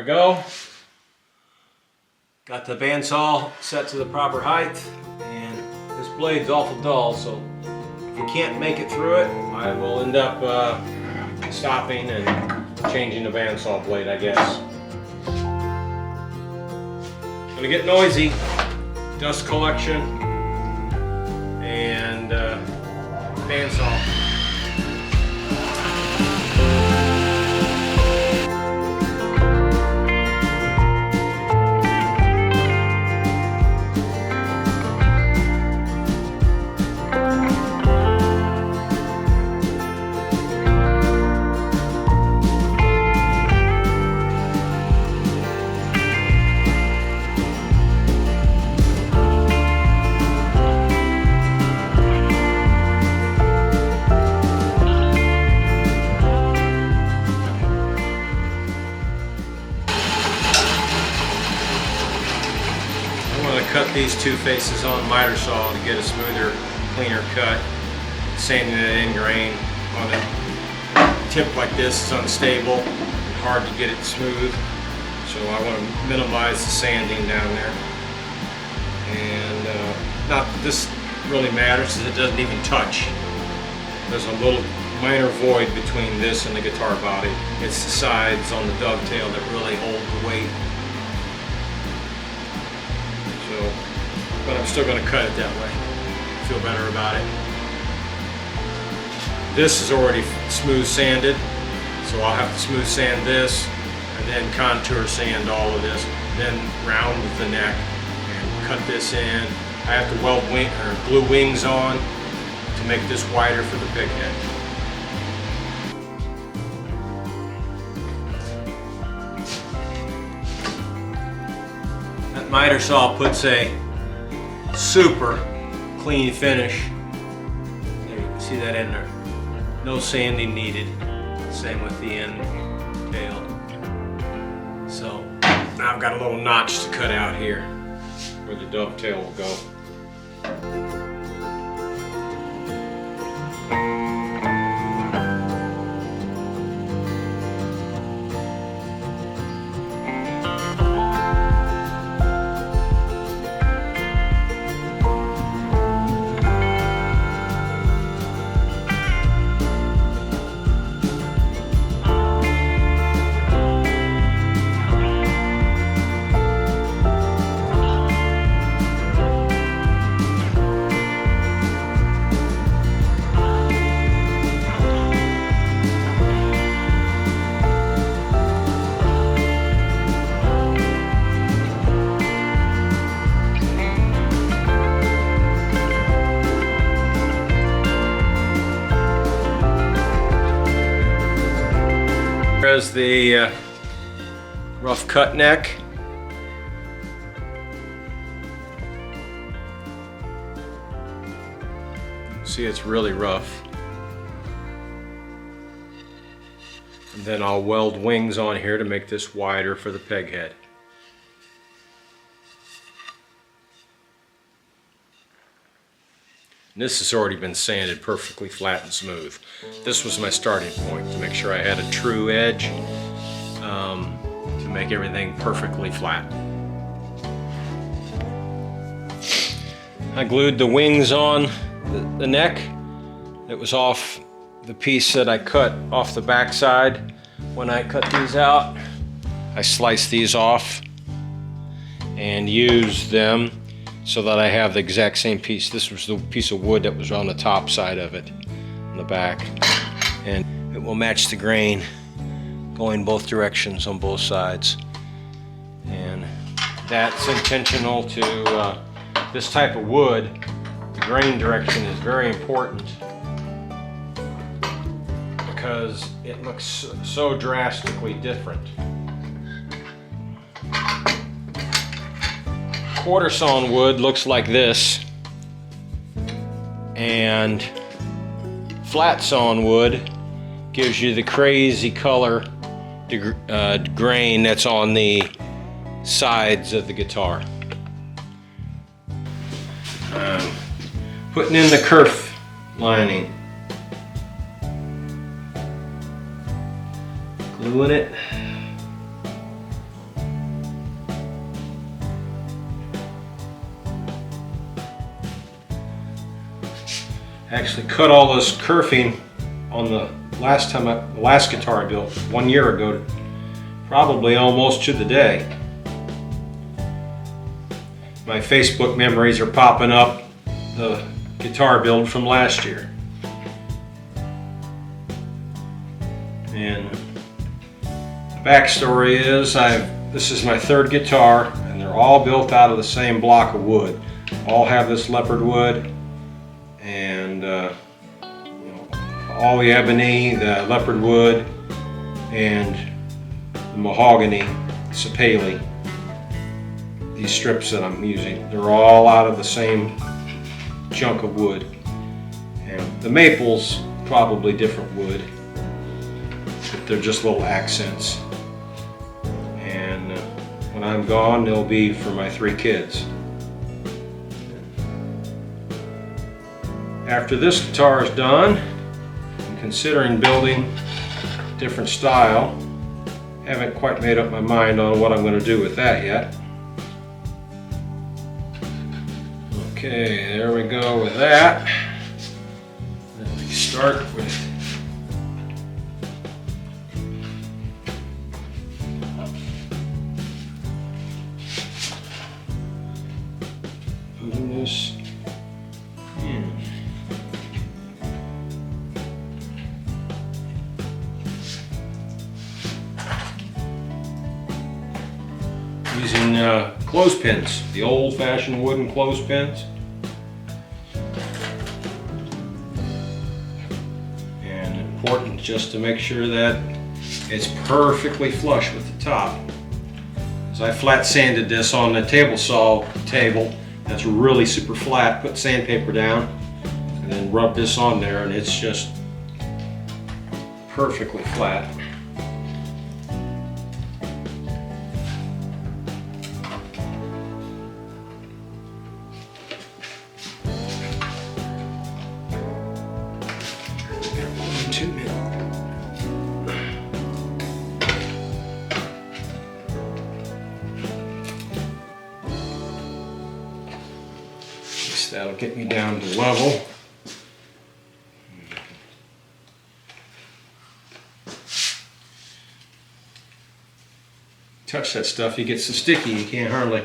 go. Got the bandsaw set to the proper height, and this blade's awful dull, so if we can't make it through it, I will end up stopping and changing the bandsaw blade, I guess. Gonna get noisy, dust collection, and bandsaw. Cut these two faces on miter saw to get a smoother, cleaner cut. Sanding it in grain on a tip like this is unstable and hard to get it smooth, so I want to minimize the sanding down there. And not that this really matters, because it doesn't even touch. There's a little minor void between this and the guitar body. It's the sides on the dovetail that really hold the weight. But I'm still going to cut it that way. Feel better about it. This is already smooth sanded, so I'll have to smooth sand this and then contour sand all of this, then round the neck and cut this in. I have to weld glue wings on to make this wider for the pig head. That miter saw puts a super clean finish. There, you can see that in there. No sanding needed. Same with the end tail. So now I've got a little notch to cut out here where the dovetail will go. There's the rough cut neck. See, it's really rough. And then I'll weld wings on here to make this wider for the peg head. And this has already been sanded perfectly flat and smooth. This was my starting point to make sure I had a true edge to make everything perfectly flat. I glued the wings on the neck. It was off the piece that I cut off the back side. When I cut these out, I sliced these off and used them so that I have the exact same piece. This was the piece of wood that was on the top side of it, on the back. And it will match the grain going both directions on both sides. And that's intentional to this type of wood. The grain direction is very important because it looks so drastically different. Quarter sawn wood looks like this, and flat sawn wood gives you the crazy color grain that's on the sides of the guitar. Putting in the kerf lining, gluing it I actually cut all this kerfing on the last guitar I built 1 year ago, probably almost to the day. My Facebook memories are popping up, the guitar build from last year. And the backstory is this is my third guitar, and they're all built out of the same block of wood. All have this leopard wood, and all the ebony, the leopard wood, and the mahogany sapele. These strips that I'm using, they're all out of the same chunk of wood. And the maple's probably different wood, but they're just little accents. And when I'm gone, they'll be for my 3 kids. After this guitar is done, I'm considering building a different style. Haven't quite made up my mind on what I'm going to do with that yet. Okay, there we go with that. Then we start with putting this in. Using clothespins, the old-fashioned wooden clothespins. And important just to make sure that it's perfectly flush with the top. As I flat sanded this on the table saw table, that's really super flat. Put sandpaper down and then rub this on there, and it's just perfectly flat. That'll get me down to level. Touch that stuff, it gets so sticky you can't hardly.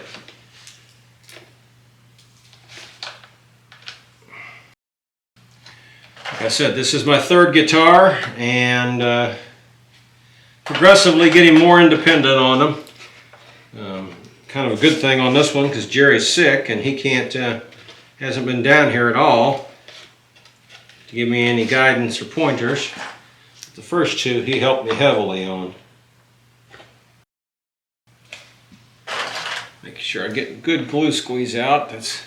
Like I said, this is my third guitar, and progressively getting more independent on them. Kind of a good thing on this one because Jerry's sick and he hasn't been down here at all to give me any guidance or pointers. The first 2 he helped me heavily on. Making sure I get good glue squeeze out. That's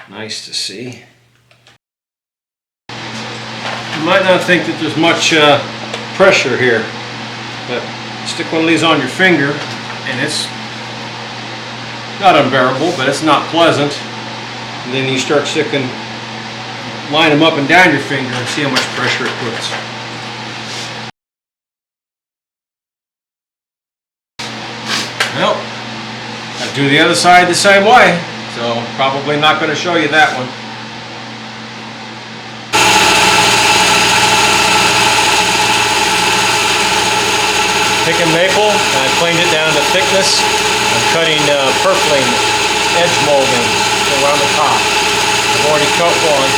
nice to see. You might not think that there's much pressure here, but stick one of these on your finger and it's not unbearable, but it's not pleasant. And then you start sticking, line them up and down your finger and see how much pressure it puts. Well, I do the other side the same way, so probably not going to show you that one. Picking maple, and I planed it down to thickness. I'm cutting purfling edge molding around the top. I've already cut one.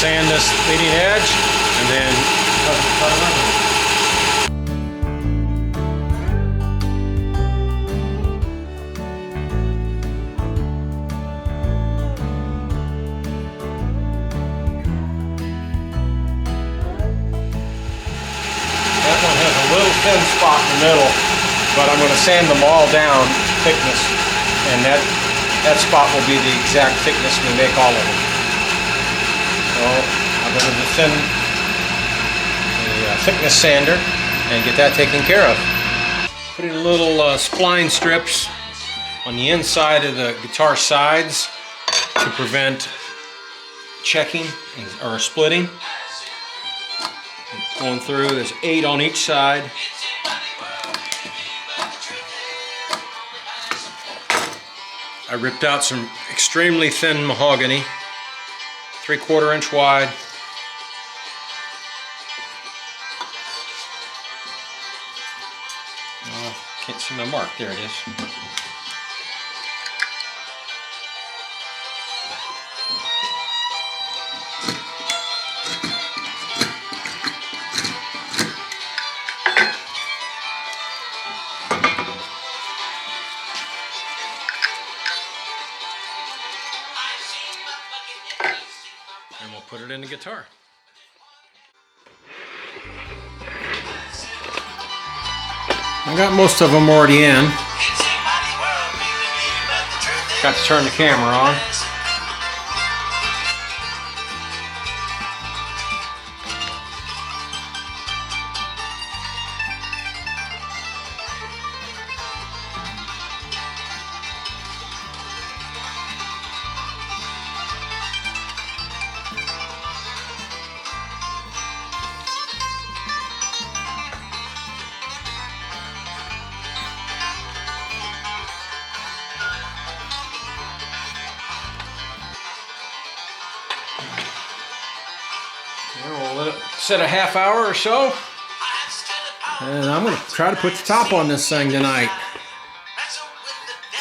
sand this leading edge and then cut another. That one has a little thin spot in the middle, but I'm going to sand them all down thickness, and that spot will be the exact thickness we make all of them. So I'm going to thin the thickness sander and get that taken care of. Putting little spline strips on the inside of the guitar sides to prevent checking or splitting. Going through, there's 8 on each side. I ripped out some extremely thin mahogany, 3/4 inch wide. Can't see my mark, there it is. And we'll put it in the guitar. I got most of them already in. Got to turn the camera on. We'll let it sit a half hour or so, and I'm going to try to put the top on this thing tonight.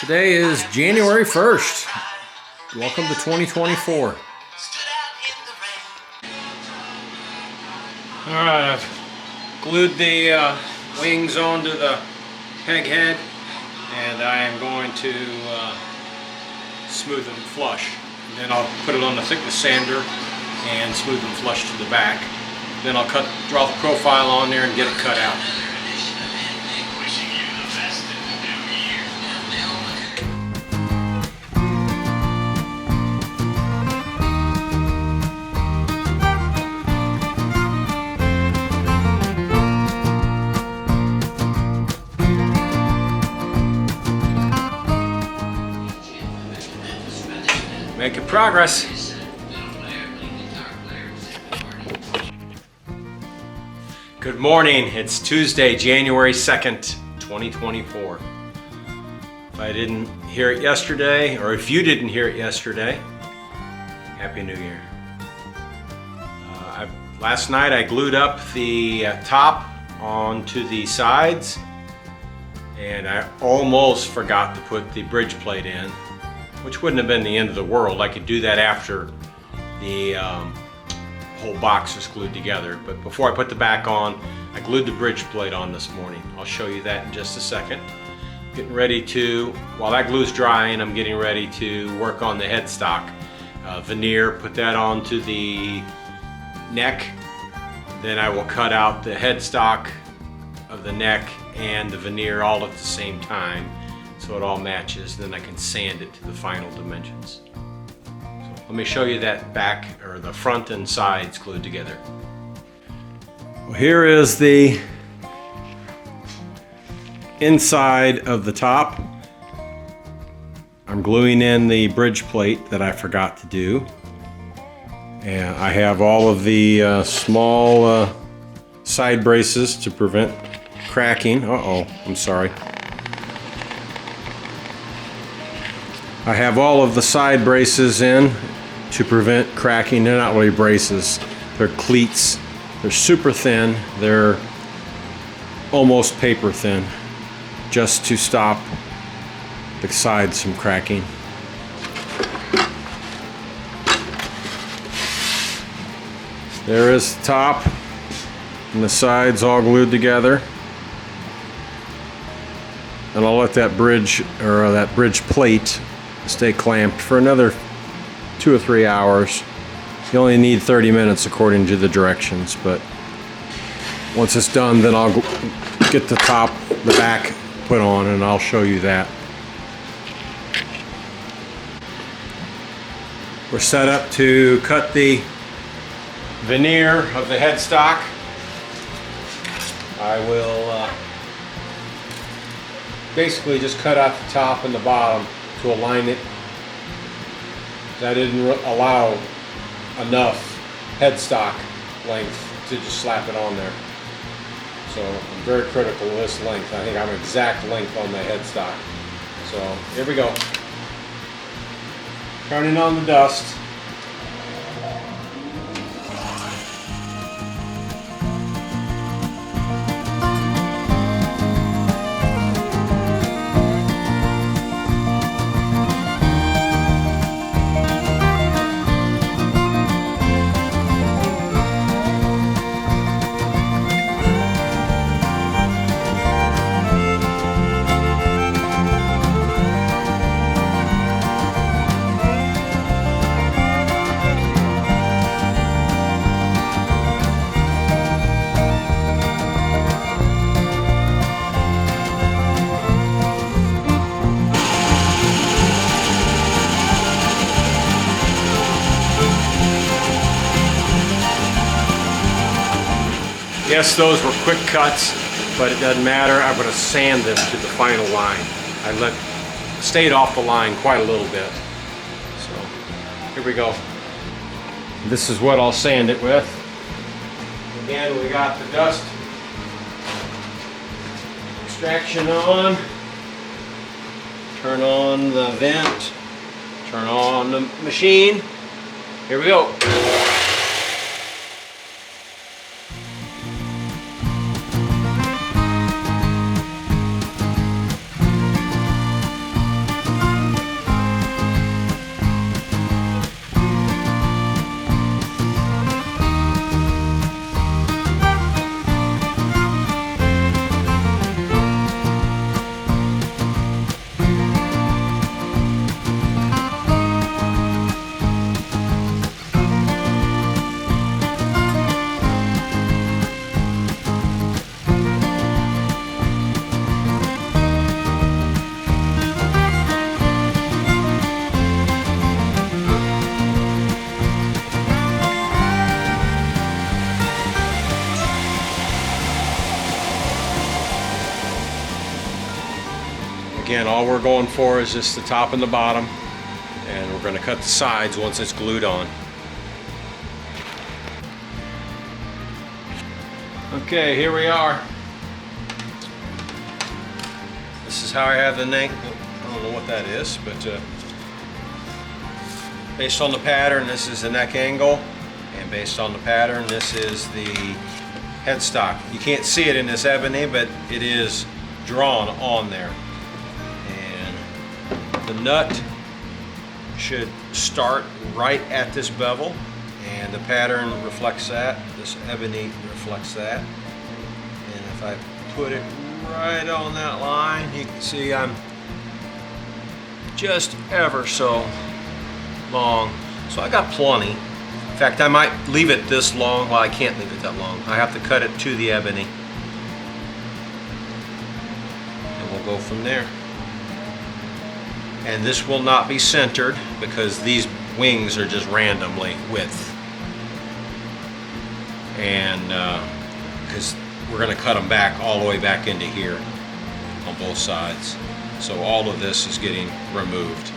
Today is January 1st. Welcome to 2024. Alright, I've glued the wings onto the peg head, and I am going to smooth them flush. And then I'll put it on the thickness sander and smooth them flush to the back. Then I'll draw the profile on there and get it cut out. Making progress. Good morning, it's Tuesday, January 2nd, 2024. If I didn't hear it yesterday, or if you didn't hear it yesterday, Happy New Year. Last night I glued up the top onto the sides, and I almost forgot to put the bridge plate in, which wouldn't have been the end of the world. I could do that after the whole box was glued together, but before I put the back on, I glued the bridge plate on this morning. I'll show you that in just a second. Getting ready to, while that glue's drying, I'm getting ready to work on the headstock. Veneer, put that onto the neck, then I will cut out the headstock of the neck and the veneer all at the same time so it all matches, then I can sand it to the final dimensions. Let me show you that back, or the front and sides glued together. Well, here is the inside of the top. I'm gluing in the bridge plate that I forgot to do. And I have all of the small side braces to prevent cracking. I'm sorry. I have all of the side braces in to prevent cracking. They're not really braces, they're cleats. They're super thin, they're almost paper thin, just to stop the sides from cracking. There is the top and the sides all glued together. And I'll let that bridge, or that bridge plate, stay clamped for another 2 or 3 hours. You only need 30 minutes according to the directions, but once it's done, then I'll get the top, the back put on, and I'll show you that. We're set up to cut the veneer of the headstock. I will basically just cut out the top and the bottom to align it. I didn't allow enough headstock length to just slap it on there. So I'm very critical of this length. I think I'm exact length on the headstock. So here we go. Turning on the dust. Yes, those were quick cuts, but it doesn't matter. I'm going to sand them to the final line. I stayed off the line quite a little bit. So here we go. This is what I'll sand it with. Again, we got the dust extraction on. Turn on the vent. Turn on the machine. Here we go. Again, all we're going for is just the top and the bottom, and we're going to cut the sides once it's glued on. Okay, here we are. This is how I have the neck. I don't know what that is, but based on the pattern, this is the neck angle, and based on the pattern, this is the headstock. You can't see it in this ebony, but it is drawn on there. The nut should start right at this bevel, and the pattern reflects that. This ebony reflects that. And if I put it right on that line, you can see I'm just ever so long. So I got plenty. In fact, I might leave it this long. Well, I can't leave it that long. I have to cut it to the ebony. And we'll go from there. And this will not be centered because these wings are just randomly width. And because we're going to cut them back all the way back into here on both sides. So all of this is getting removed.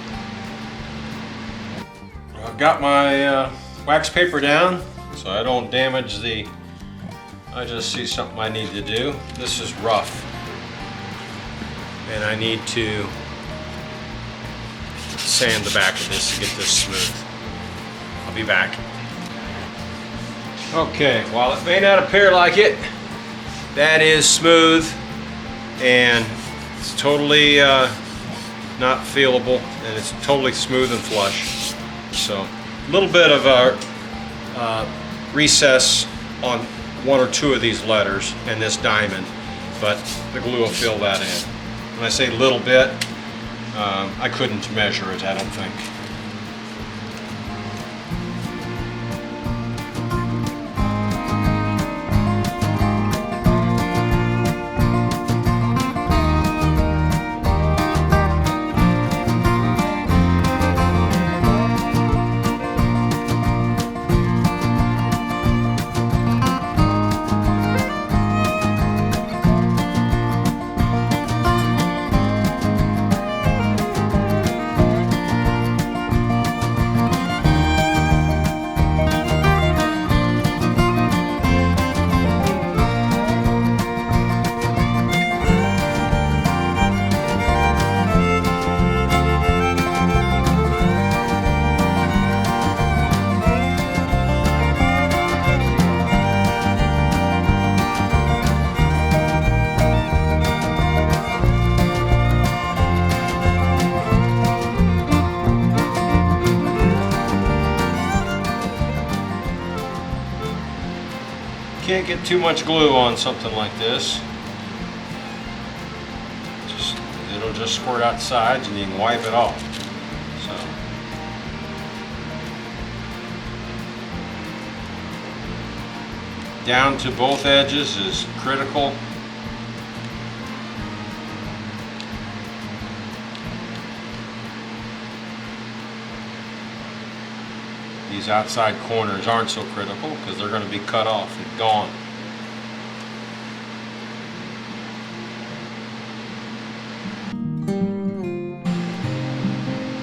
I've got my wax paper down so I don't damage the, I just see something I need to do. This is rough. And I need to sand the back of this to get this smooth. I'll be back. Okay, while it may not appear like it, that is smooth and it's totally not feelable, and it's totally smooth and flush. So a little bit of a recess on one or two of these letters and this diamond, but the glue will fill that in. When I say little bit, I couldn't measure it, I don't think. Can't get too much glue on something like this. It'll just squirt out sides and you can wipe it off. So down to both edges is critical. These outside corners aren't so critical because they're going to be cut off and gone.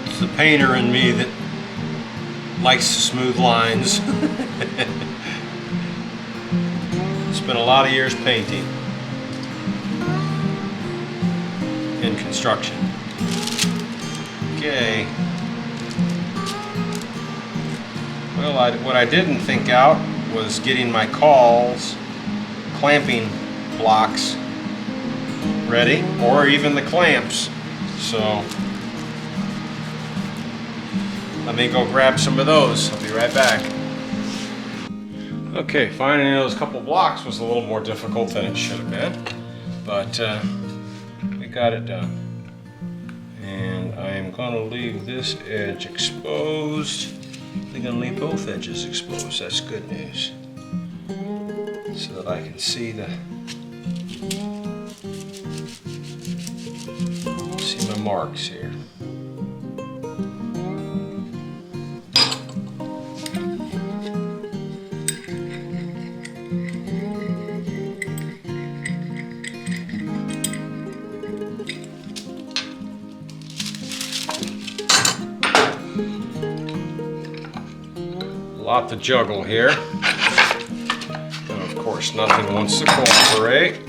It's the painter in me that likes smooth lines. Spent a lot of years painting in construction. Okay. Well, what I didn't think out was getting my cawls, clamping blocks ready, or even the clamps. So let me go grab some of those. I'll be right back. Okay, finding those couple blocks was a little more difficult than it should have been, but we got it done. And I am going to leave this edge exposed. I'm going to leave both edges exposed. That's good news. So that I can see my marks here. Lot to juggle here, and of course nothing wants to cooperate.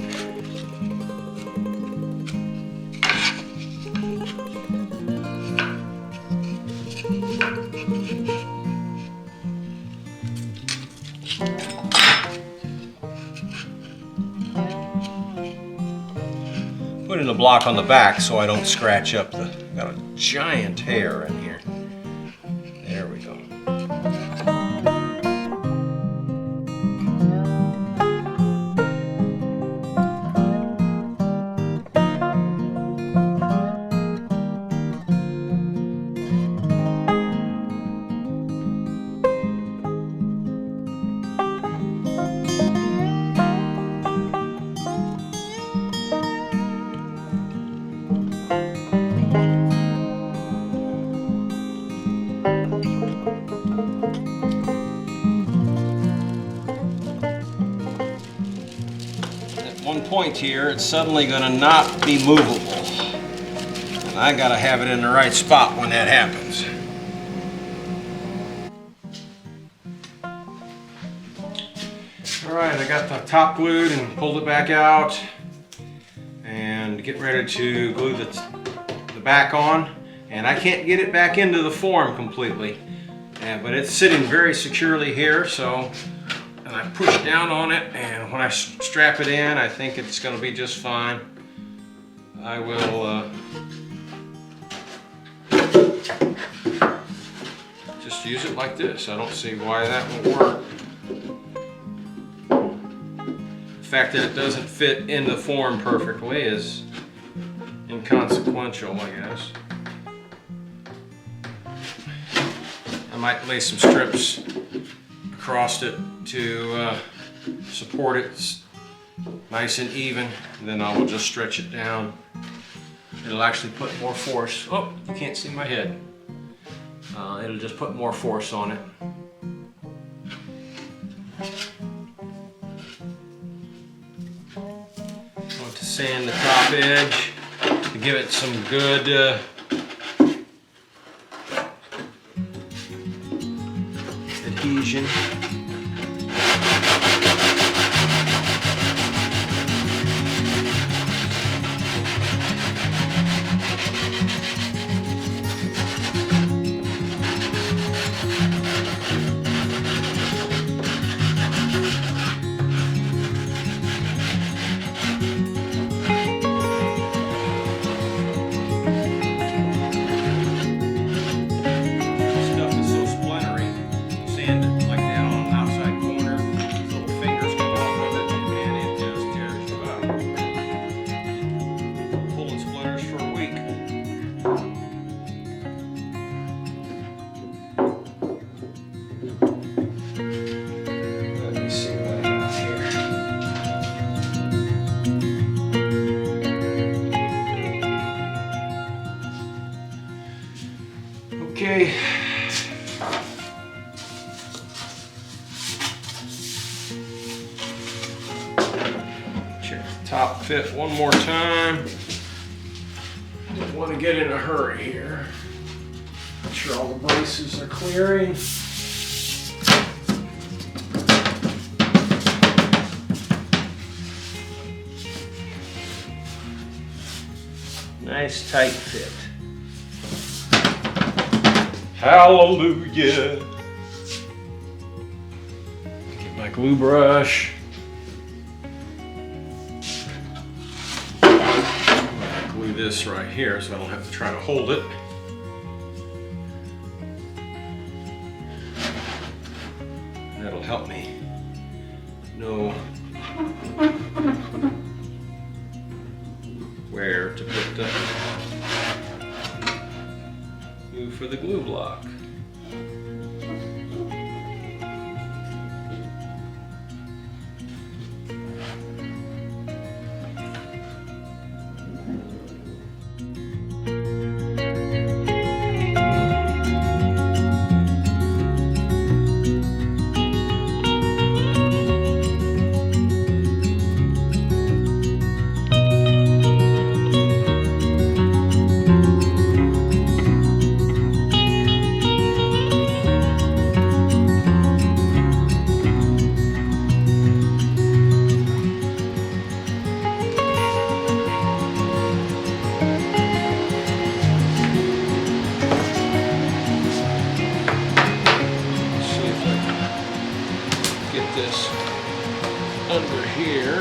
Putting the block on the back so I don't scratch up got a giant hair in here. There we go. One point here, it's suddenly going to not be movable. And I got to have it in the right spot when that happens. Alright, I got the top glued and pulled it back out. And getting ready to glue the back on. And I can't get it back into the form completely. But it's sitting very securely here, so and I push down on it, and when I strap it in, I think it's going to be just fine. I will just use it like this. I don't see why that won't work. fact that it doesn't fit in the form perfectly is inconsequential, I guess. I might lay some strips across it to support it nice and even, and then I will just stretch it down. It'll actually put more force. Oh, you can't see my head. It'll just put more force on it. I want to sand the top edge to give it some good adhesion. Okay. Check the top fit one more time. Don't want to get in a hurry here. Make sure all the braces are clearing. Nice tight fit. Hallelujah. Get my glue brush. I'll glue this right here so I don't have to try to hold it. That'll help me know where to put the glue for the glue block. Under here,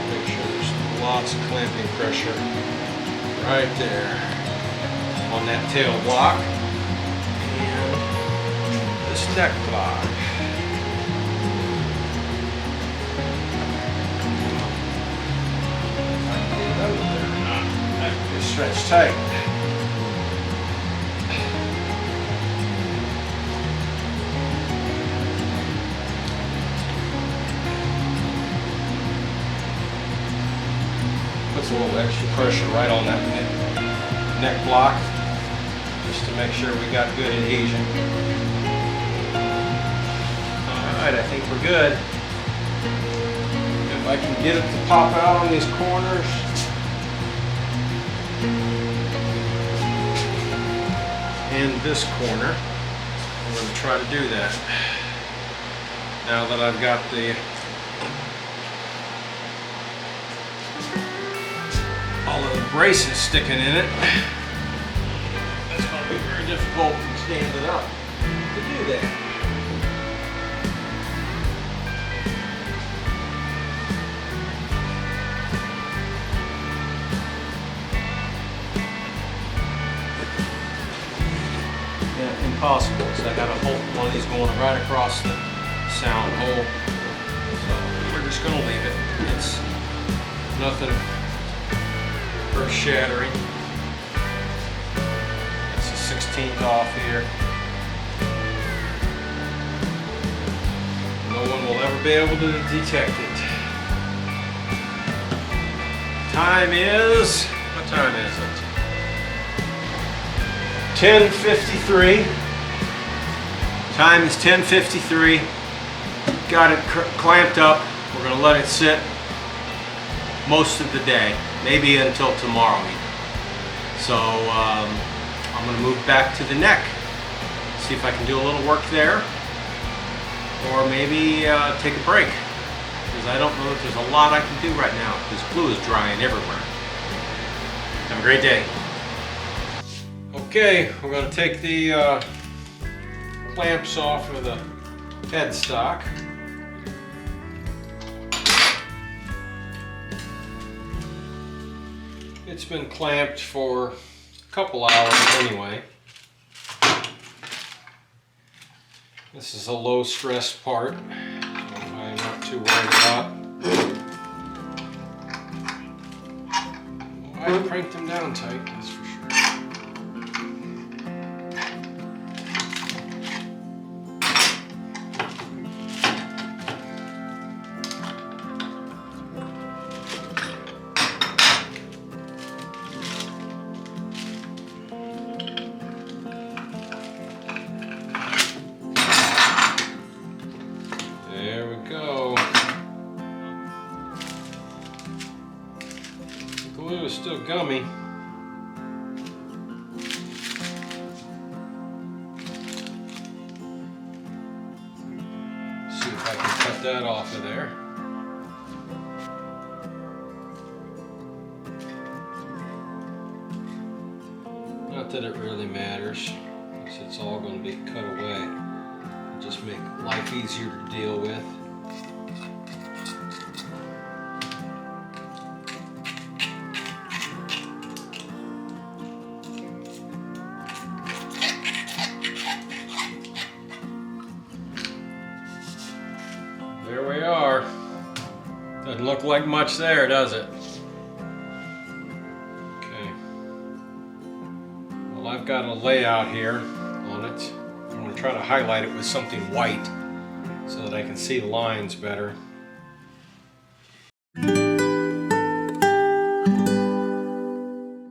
make sure there's lots of clamping pressure right there on that tail block and this neck block. I can get it over there or not. That can stretch tight. Puts a little extra pressure right on that neck block just to make sure we got good adhesion. Alright, I think we're good. If I can get it to pop out on these corners. And this corner, I'm going to try to do that. Now that I've got all of the braces sticking in it, it's going to be very difficult to stand it up to do that. Yeah, impossible, because I got a hole, one of these going right across the sound hole. So we're just going to leave it. It's nothing earth shattering. It's a 16th off here. No one will ever be able to detect it. Time is, what time is it? 10:53. Time is 10:53. Got it clamped up. We're going to let it sit most of the day, maybe until tomorrow even. So I'm going to move back to the neck, see if I can do a little work there, or maybe take a break, because I don't know if there's a lot I can do right now. This glue is drying everywhere. Have a great day. Okay, we're going to take the clamps off of the headstock. It's been clamped for a couple hours anyway. This is a low stress part, so I'm not too worried about. I cranked them down tight, that's for sure. There we go. The glue is still gummy. See if I can cut that off of there. Not that it really matters, because it's all going to be cut away. Just make life easier to deal with. There we are. Doesn't look like much there, does it? Okay. Well, I've got a layout here on it. I'm going to try to highlight it with something white so that I can see the lines better.